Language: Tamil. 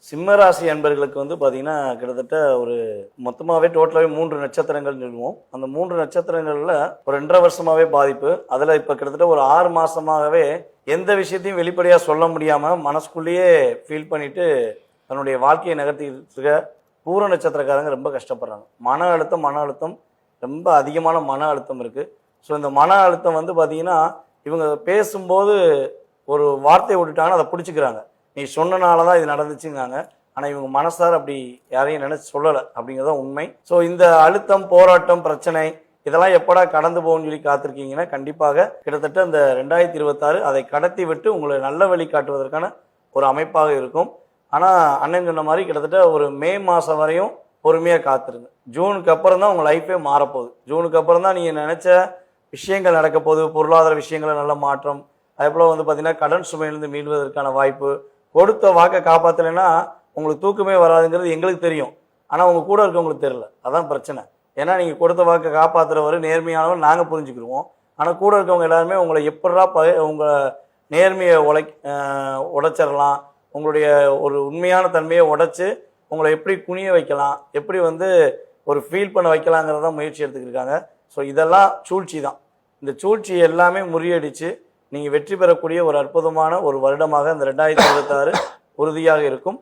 சிம்ம ராசி அன்பர்களுக்கு வந்து பார்த்தீங்கன்னா கிட்டத்தட்ட ஒரு மொத்தமாகவே டோட்டலாகவே 3 நட்சத்திரங்கள் சொல்லுவோம். அந்த 3 நட்சத்திரங்களில் ஒரு 2.5 வருஷமாகவே பாதிப்பு. அதில் இப்போ கிட்டத்தட்ட ஒரு 6 மாதமாகவே எந்த விஷயத்தையும் வெளிப்படையாக சொல்ல முடியாமல் மனசுக்குள்ளேயே ஃபீல் பண்ணிட்டு தன்னுடைய வாழ்க்கையை நகர்த்திக்கிட்டு இருக்க பூர நட்சத்திரக்காரங்க ரொம்ப கஷ்டப்படுறாங்க. மன அழுத்தம் ரொம்ப அதிகமான மன அழுத்தம் இருக்குது. ஸோ இந்த மன அழுத்தம் வந்து பார்த்தீங்கன்னா இவங்க பேசும்போது ஒரு வார்த்தையை விட்டுட்டாங்கன்னா அதை பிடிச்சிக்கிறாங்க. நீ சொன்னனால தான் இது நடந்துச்சுங்காங்க. ஆனால் இவங்க மனசார அப்படி யாரையும் நினச்சி சொல்லலை அப்படிங்கிறத உண்மை. ஸோ இந்த அழுத்தம், போராட்டம், பிரச்சனை இதெல்லாம் எப்படா கடந்து போகும்னு சொல்லி காத்திருக்கீங்கன்னா கண்டிப்பாக கிட்டத்தட்ட இந்த 2026 அதை கடத்தி விட்டு உங்களை நல்ல வழி காட்டுவதற்கான ஒரு அமைப்பாக இருக்கும். ஆனால் அண்ணன் சொன்ன மாதிரி கிட்டத்தட்ட ஒரு மே மாதம் வரையும் பொறுமையாக காத்துருங்க. ஜூனுக்கு அப்புறம் தான் உங்கள் லைஃபே மாறப்போகுது. ஜூனுக்கு அப்புறம் தான் நீங்கள் நினச்ச விஷயங்கள் நடக்க போகுது. பொருளாதார விஷயங்களில் நல்ல மாற்றம், அதே போல் வந்து பார்த்தீங்கன்னா கடன் சுமையிலிருந்து மீள்வதற்கான வாய்ப்பு. கொடுத்த வாக்கை காப்பாற்றலைன்னா உங்களுக்கு தூக்கமே வராதுங்கிறது எங்களுக்கு தெரியும். ஆனால் உங்கள் கூட இருக்கவங்களுக்கு தெரியல. அதான் பிரச்சனை. ஏன்னா நீங்கள் கொடுத்த வாக்கை காப்பாற்றுறவர் நேர்மையானவர் நாங்கள் புரிஞ்சுக்கிடுவோம். ஆனால் கூட இருக்கவங்க எல்லாருமே உங்களை எப்படா உங்கள் நேர்மையை உடைச்சிடலாம், உங்களுடைய ஒரு உண்மையான தன்மையை உடைச்சி உங்களை எப்படி குனிய வைக்கலாம், எப்படி வந்து ஒரு ஃபீல் பண்ண வைக்கலாங்கிறதான் முயற்சி எடுத்துக்கிட்டு இருக்காங்க. ஸோ இதெல்லாம் சூழ்ச்சி தான். இந்த சூழ்ச்சி எல்லாமே முறியடித்து நீங்கள் வெற்றி பெறக்கூடிய ஒரு அற்புதமான ஒரு வருடமாக இந்த 2026 உறுதியாக இருக்கும்.